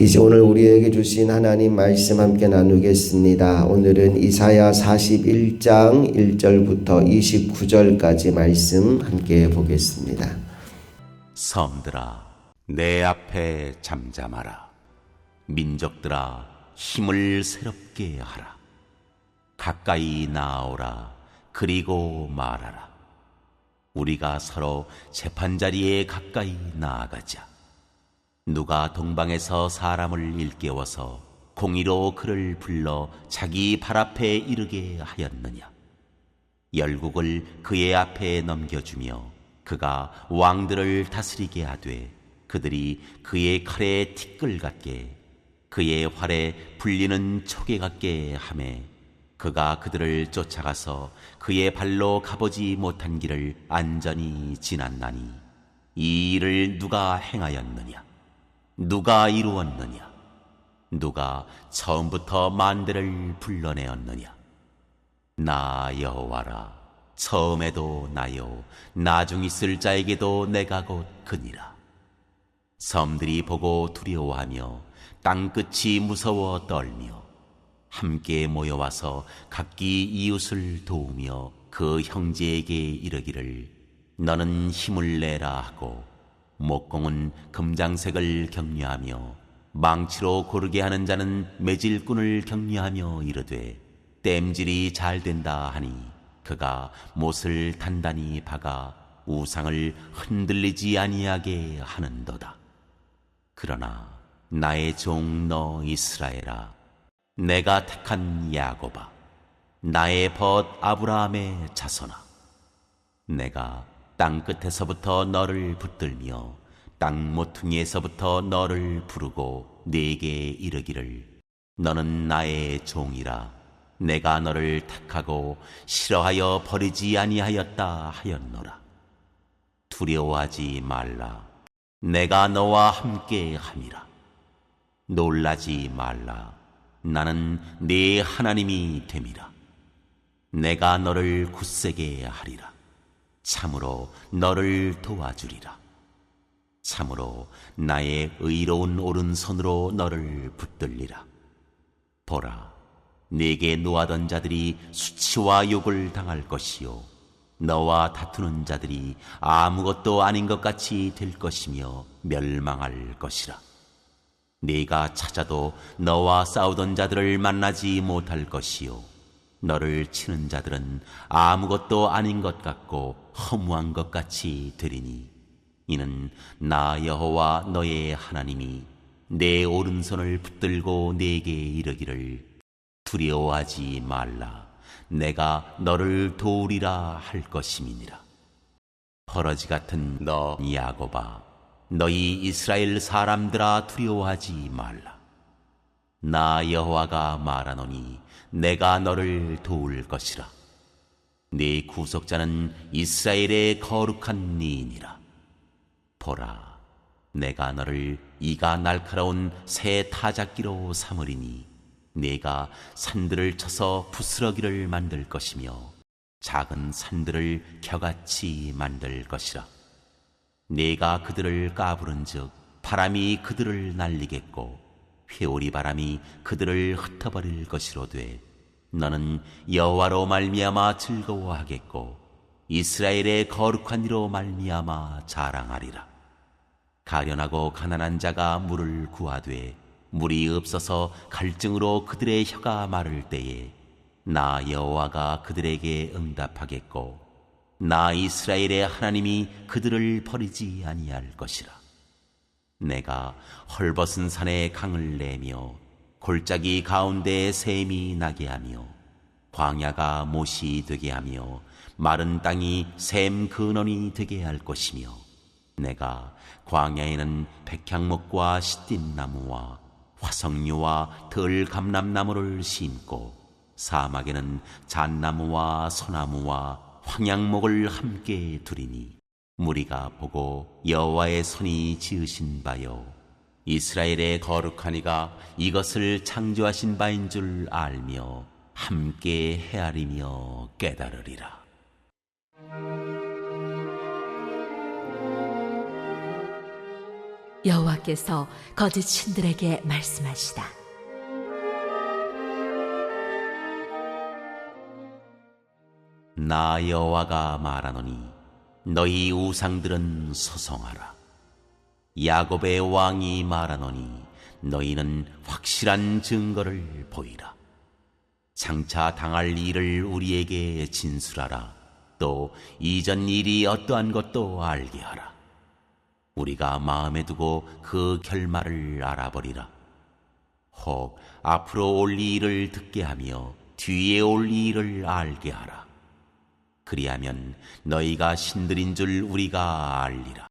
이제 오늘 우리에게 주신 하나님 말씀 함께 나누겠습니다. 오늘은 이사야 41장 1절부터 29절까지 말씀 함께 보겠습니다. 섬들아, 내 앞에 잠잠하라. 민족들아, 힘을 새롭게 하라. 가까이 나아오라. 그리고 말하라. 우리가 서로 재판자리에 가까이 나아가자. 누가 동방에서 사람을 일깨워서 공의로 그를 불러 자기 발 앞에 이르게 하였느냐. 열국을 그의 앞에 넘겨주며 그가 왕들을 다스리게 하되 그들이 그의 칼에 티끌 같게 그의 활에 불리는 촉에 같게 하매 그가 그들을 쫓아가서 그의 발로 가보지 못한 길을 안전히 지났나니 이 일을 누가 행하였느냐? 누가 이루었느냐? 누가 처음부터 만대를 불러내었느냐? 나 여호와라, 처음에도 나요, 나중 있을 자에게도 내가 곧 그니라. 섬들이 보고 두려워하며 땅끝이 무서워 떨며 함께 모여와서 각기 이웃을 도우며 그 형제에게 이르기를 너는 힘을 내라 하고 목공은 금장색을 격려하며 망치로 고르게 하는 자는 매질꾼을 격려하며 이르되 땜질이 잘 된다 하니 그가 못을 단단히 박아 우상을 흔들리지 아니하게 하는도다. 그러나 나의 종 너 이스라엘아, 내가 택한 야곱아, 나의 벗 아브라함의 자손아, 내가 땅 끝에서부터 너를 붙들며 땅 모퉁이에서부터 너를 부르고 네게 이르기를 너는 나의 종이라. 내가 너를 택하고 싫어하여 버리지 아니하였다 하였노라. 두려워하지 말라. 내가 너와 함께 함이라. 놀라지 말라. 나는 네 하나님이 됨이라. 내가 너를 굳세게 하리라. 참으로 너를 도와주리라. 참으로 나의 의로운 오른손으로 너를 붙들리라. 보라, 네게 노하던 자들이 수치와 욕을 당할 것이요 너와 다투는 자들이 아무것도 아닌 것 같이 될 것이며 멸망할 것이라. 네가 찾아도 너와 싸우던 자들을 만나지 못할 것이요 너를 치는 자들은 아무것도 아닌 것 같고 허무한 것 같이 되리니 이는 나 여호와 너의 하나님이 내 오른손을 붙들고 네게 이르기를 두려워하지 말라. 내가 너를 도우리라 할 것임이니라. 버러지 같은 너 야곱아, 너희 이스라엘 사람들아 두려워하지 말라. 나 여호와가 말하노니 내가 너를 도울 것이라. 네 구속자는 이스라엘의 거룩한 이이니라. 보라, 내가 너를 이가 날카로운 새 타작기로 삼으리니 네가 산들을 쳐서 부스러기를 만들 것이며 작은 산들을 겨같이 만들 것이라. 네가 그들을 까부른즉 바람이 그들을 날리겠고 회오리 바람이 그들을 흩어버릴 것이로되 너는 여호와로 말미암아 즐거워하겠고 이스라엘의 거룩한 이로 말미암아 자랑하리라. 가련하고 가난한 자가 물을 구하되 물이 없어서 갈증으로 그들의 혀가 마를 때에 나 여호와가 그들에게 응답하겠고 나 이스라엘의 하나님이 그들을 버리지 아니할 것이라. 내가 헐벗은 산에 강을 내며 골짜기 가운데에 샘이 나게 하며 광야가 못이 되게 하며 마른 땅이 샘 근원이 되게 할 것이며 내가 광야에는 백향목과 시띠나무와 화석류와 들감람나무를 심고 사막에는 잣나무와 소나무와 황양목을 함께 두리니 무리가 보고 여호와의 손이 지으신 바요 이스라엘의 거룩한 이가 이것을 창조하신 바인 줄 알며 함께 헤아리며 깨달으리라. 여호와께서 거짓 신들에게 말씀하시다. 나 여호와가 말하노니 너희 우상들은 소송하라. 야곱의 왕이 말하노니 너희는 확실한 증거를 보이라. 장차 당할 일을 우리에게 진술하라. 또 이전 일이 어떠한 것도 알게 하라. 우리가 마음에 두고 그 결말을 알아버리라. 혹 앞으로 올 일을 듣게 하며 뒤에 올 일을 알게 하라. 그리하면 너희가 신들인 줄 우리가 알리라.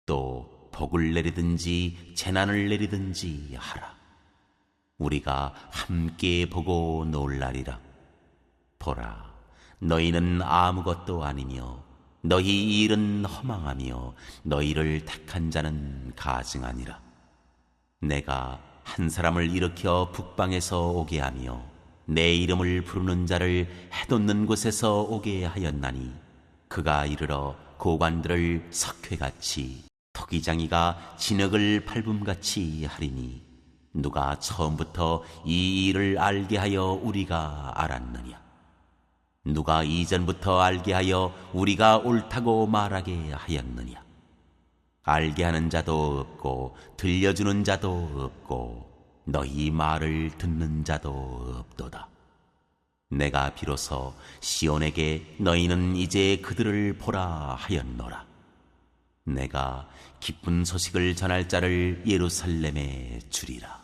또 복을 내리든지 재난을 내리든지 하라. 우리가 함께 보고 놀라리라. 보라, 너희는 아무것도 아니며 너희 일은 허망하며 너희를 택한 자는 가증하니라. 내가 한 사람을 일으켜 북방에서 오게 하며 내 이름을 부르는 자를 해돋는 곳에서 오게 하였나니 그가 이르러 고관들을 석회같이 토기장이가 진흙을 밟음같이 하리니 누가 처음부터 이 일을 알게 하여 우리가 알았느냐? 누가 이전부터 알게 하여 우리가 옳다고 말하게 하였느냐? 알게 하는 자도 없고 들려주는 자도 없고 너희 말을 듣는 자도 없도다. 내가 비로소 시온에게 너희는 이제 그들을 보라 하였노라. 내가 기쁜 소식을 전할 자를 예루살렘에 주리라.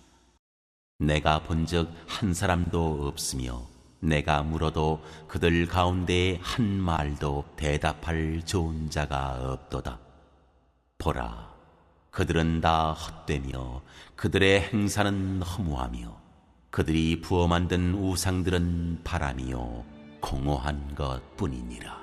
내가 본즉 한 사람도 없으며 내가 물어도 그들 가운데 한 말도 대답할 좋은 자가 없도다. 보라, 그들은 다 헛되며 그들의 행사는 허무하며 그들이 부어 만든 우상들은 바람이요 공허한 것뿐이니라.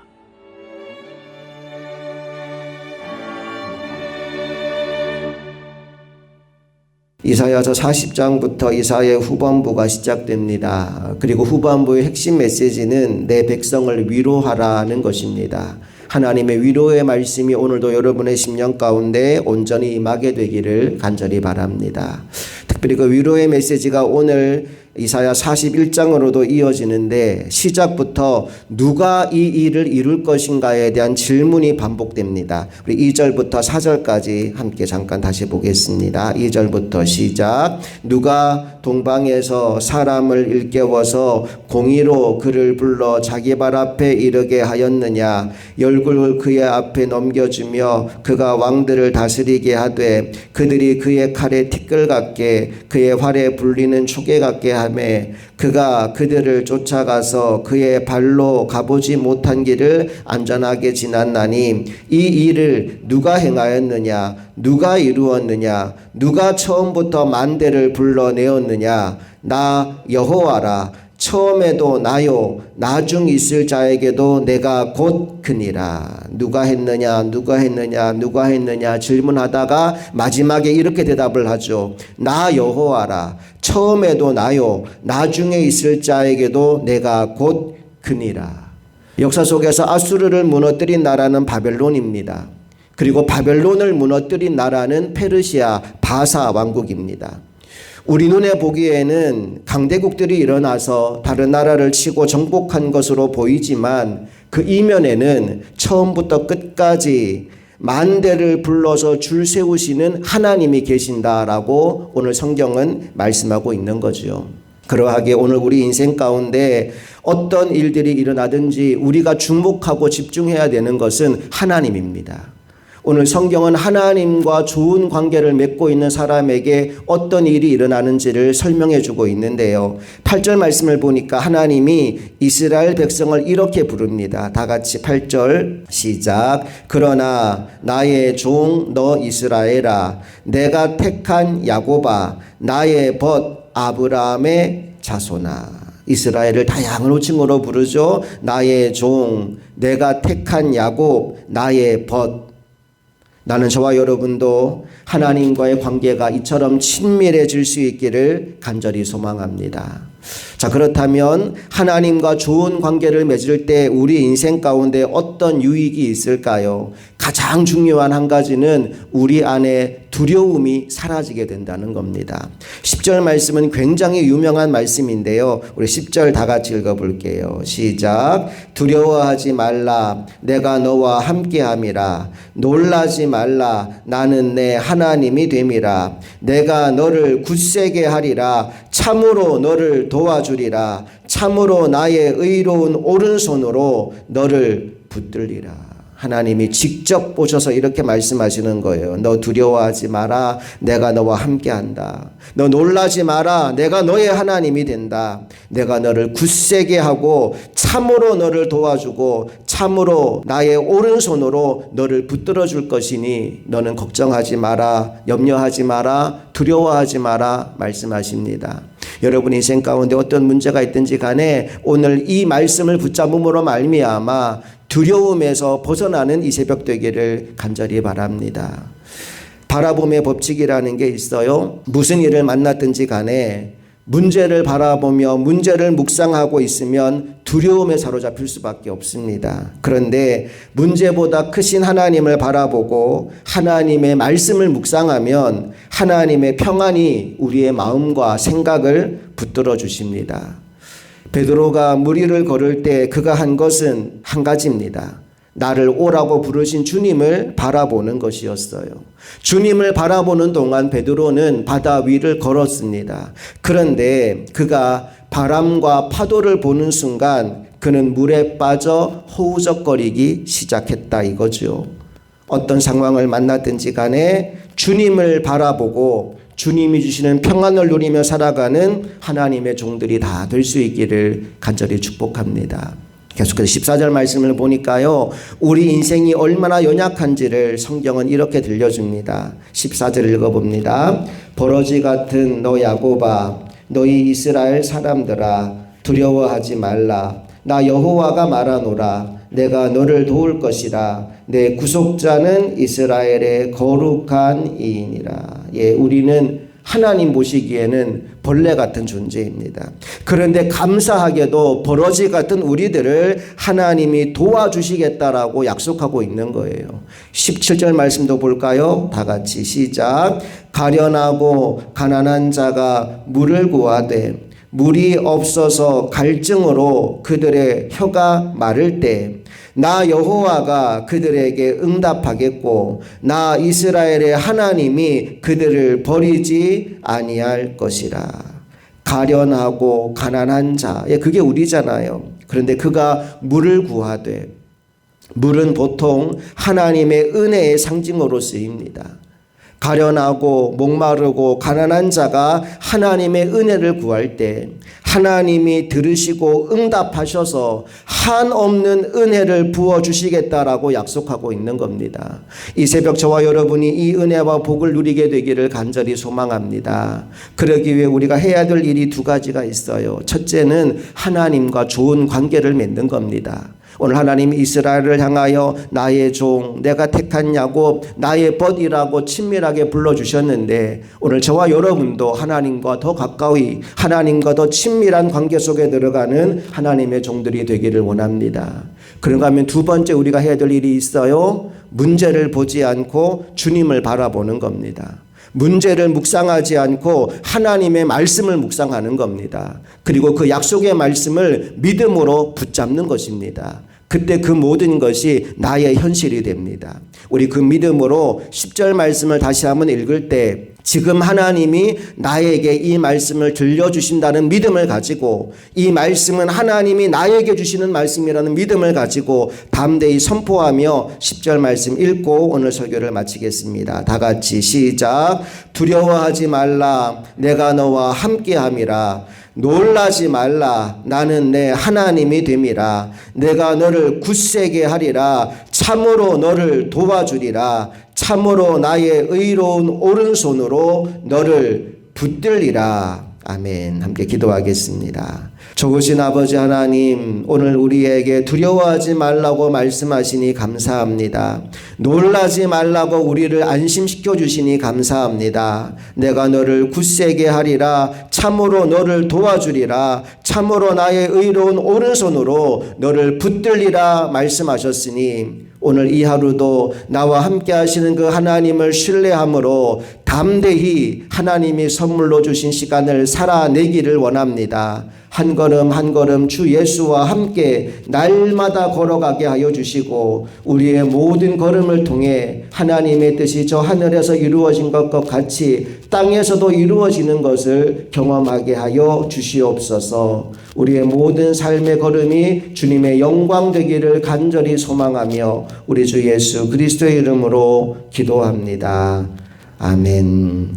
이사야서 40장부터 이사야의 후반부가 시작됩니다. 그리고 후반부의 핵심 메시지는 내 백성을 위로하라는 것입니다. 하나님의 위로의 말씀이 오늘도 여러분의 심령 가운데 온전히 임하게 되기를 간절히 바랍니다. 특별히 그 위로의 메시지가 오늘 이사야 41장으로도 이어지는데 시작부터 누가 이 일을 이룰 것인가에 대한 질문이 반복됩니다. 우리 2절부터 4절까지 함께 잠깐 다시 보겠습니다. 2절부터 시작. 누가 동방에서 사람을 일깨워서 공의로 그를 불러 자기 발 앞에 이르게 하였느냐? 열국을 그의 앞에 넘겨주며 그가 왕들을 다스리게 하되 그들이 그의 칼에 티끌 같게 그의 활에 불리는 초계 같게 하며 그가 그들을 쫓아가서 그의 발로 가보지 못한 길을 안전하게 지났나니 이 일을 누가 행하였느냐? 누가 이루었느냐? 누가 처음부터 만대를 불러내었느냐? 나 여호와라. 처음에도 나요 나중 있을 자에게도 내가 곧 그니라. 누가 했느냐 누가 했느냐 누가 했느냐 질문하다가 마지막에 이렇게 대답을 하죠. 나 여호와라. 처음에도 나요 나중에 있을 자에게도 내가 곧 그니라. 역사 속에서 아수르를 무너뜨린 나라는 바벨론입니다. 그리고 바벨론을 무너뜨린 나라는 페르시아 바사 왕국입니다. 우리 눈에 보기에는 강대국들이 일어나서 다른 나라를 치고 정복한 것으로 보이지만 그 이면에는 처음부터 끝까지 만대를 불러서 줄 세우시는 하나님이 계신다라고 오늘 성경은 말씀하고 있는 거죠. 그러하기에 오늘 우리 인생 가운데 어떤 일들이 일어나든지 우리가 주목하고 집중해야 되는 것은 하나님입니다. 오늘 성경은 하나님과 좋은 관계를 맺고 있는 사람에게 어떤 일이 일어나는지를 설명해 주고 있는데요. 8절 말씀을 보니까 하나님이 이스라엘 백성을 이렇게 부릅니다. 다 같이 8절 시작. 그러나 나의 종 너 이스라엘아, 내가 택한 야곱아, 나의 벗 아브라함의 자손아. 이스라엘을 다양한 호칭으로 부르죠. 나의 종, 내가 택한 야곱, 나의 벗. 나는 저와 여러분도 하나님과의 관계가 이처럼 친밀해질 수 있기를 간절히 소망합니다. 자, 그렇다면 하나님과 좋은 관계를 맺을 때 우리 인생 가운데 어떤 유익이 있을까요? 가장 중요한 한 가지는 우리 안에 두려움이 사라지게 된다는 겁니다. 10절 말씀은 굉장히 유명한 말씀인데요. 우리 10절 다 같이 읽어볼게요. 시작. 두려워하지 말라. 내가 너와 함께함이라. 놀라지 말라. 나는 내 하나님이 됨이라. 내가 너를 굳세게 하리라. 참으로 너를 도와주리라. 참으로 나의 의로운 오른손으로 너를 붙들리라. 하나님이 직접 보셔서 이렇게 말씀하시는 거예요. 너 두려워하지 마라. 내가 너와 함께한다. 너 놀라지 마라. 내가 너의 하나님이 된다. 내가 너를 굳세게 하고 참으로 너를 도와주고 참으로 나의 오른손으로 너를 붙들어 줄 것이니 너는 걱정하지 마라. 염려하지 마라. 두려워하지 마라. 말씀하십니다. 여러분 인생 가운데 어떤 문제가 있든지 간에 오늘 이 말씀을 붙잡음으로 말미암아 두려움에서 벗어나는 이 새벽 되기를 간절히 바랍니다. 바라봄의 법칙이라는 게 있어요. 무슨 일을 만났든지 간에 문제를 바라보며 문제를 묵상하고 있으면 두려움에 사로잡힐 수밖에 없습니다. 그런데 문제보다 크신 하나님을 바라보고 하나님의 말씀을 묵상하면 하나님의 평안이 우리의 마음과 생각을 붙들어 주십니다. 베드로가 물 위를 걸을 때 그가 한 것은 한 가지입니다. 나를 오라고 부르신 주님을 바라보는 것이었어요. 주님을 바라보는 동안 베드로는 바다 위를 걸었습니다. 그런데 그가 바람과 파도를 보는 순간 그는 물에 빠져 허우적거리기 시작했다 이거죠. 어떤 상황을 만났든지 간에 주님을 바라보고 주님이 주시는 평안을 누리며 살아가는 하나님의 종들이 다 될 수 있기를 간절히 축복합니다. 계속해서 14절 말씀을 보니까요. 우리 인생이 얼마나 연약한지를 성경은 이렇게 들려줍니다. 14절 읽어봅니다. 버러지 같은 너 야곱아 너희 이스라엘 사람들아 두려워하지 말라. 나 여호와가 말하노라. 내가 너를 도울 것이라. 내 구속자는 이스라엘의 거룩한 이인이라. 예, 우리는 하나님 보시기에는 벌레 같은 존재입니다. 그런데 감사하게도 버러지 같은 우리들을 하나님이 도와주시겠다라고 약속하고 있는 거예요. 17절 말씀도 볼까요? 다 같이 시작. 가련하고 가난한 자가 물을 구하되 물이 없어서 갈증으로 그들의 혀가 마를 때 나 여호와가 그들에게 응답하겠고 나 이스라엘의 하나님이 그들을 버리지 아니할 것이라. 가련하고 가난한 자, 그게 우리잖아요. 그런데 그가 물을 구하되 물은 보통 하나님의 은혜의 상징으로 쓰입니다. 가련하고 목마르고 가난한 자가 하나님의 은혜를 구할 때 하나님이 들으시고 응답하셔서 한없는 은혜를 부어주시겠다라고 약속하고 있는 겁니다. 이 새벽 저와 여러분이 이 은혜와 복을 누리게 되기를 간절히 소망합니다. 그러기 위해 우리가 해야 될 일이 두 가지가 있어요. 첫째는 하나님과 좋은 관계를 맺는 겁니다. 오늘 하나님이 이스라엘을 향하여 나의 종, 내가 택한 야곱, 나의 벗이라고 친밀하게 불러주셨는데 오늘 저와 여러분도 하나님과 더 가까이 하나님과 더 친밀한 관계 속에 들어가는 하나님의 종들이 되기를 원합니다. 그런가 하면 두 번째 우리가 해야 될 일이 있어요. 문제를 보지 않고 주님을 바라보는 겁니다. 문제를 묵상하지 않고 하나님의 말씀을 묵상하는 겁니다. 그리고 그 약속의 말씀을 믿음으로 붙잡는 것입니다. 그때 그 모든 것이 나의 현실이 됩니다. 우리 그 믿음으로 10절 말씀을 다시 한번 읽을 때 지금 하나님이 나에게 이 말씀을 들려주신다는 믿음을 가지고 이 말씀은 하나님이 나에게 주시는 말씀이라는 믿음을 가지고 담대히 선포하며 10절 말씀 읽고 오늘 설교를 마치겠습니다. 다 같이 시작. 두려워하지 말라. 내가 너와 함께함이라. 놀라지 말라. 나는 내 하나님이 됨이라. 내가 너를 굳세게 하리라. 참으로 너를 도와주리라. 참으로 나의 의로운 오른손으로 너를 붙들리라. 아멘. 함께 기도하겠습니다. 좋으신 아버지 하나님, 오늘 우리에게 두려워하지 말라고 말씀하시니 감사합니다. 놀라지 말라고 우리를 안심시켜 주시니 감사합니다. 내가 너를 굳세게 하리라. 참으로 너를 도와주리라. 참으로 나의 의로운 오른손으로 너를 붙들리라 말씀하셨으니 오늘 이 하루도 나와 함께 하시는 그 하나님을 신뢰함으로 담대히 하나님이 선물로 주신 시간을 살아내기를 원합니다. 한 걸음 한 걸음 주 예수와 함께 날마다 걸어가게 하여 주시고 우리의 모든 걸음을 통해 하나님의 뜻이 저 하늘에서 이루어진 것과 같이 땅에서도 이루어지는 것을 경험하게 하여 주시옵소서. 우리의 모든 삶의 걸음이 주님의 영광 되기를 간절히 소망하며 우리 주 예수 그리스도의 이름으로 기도합니다. 아멘.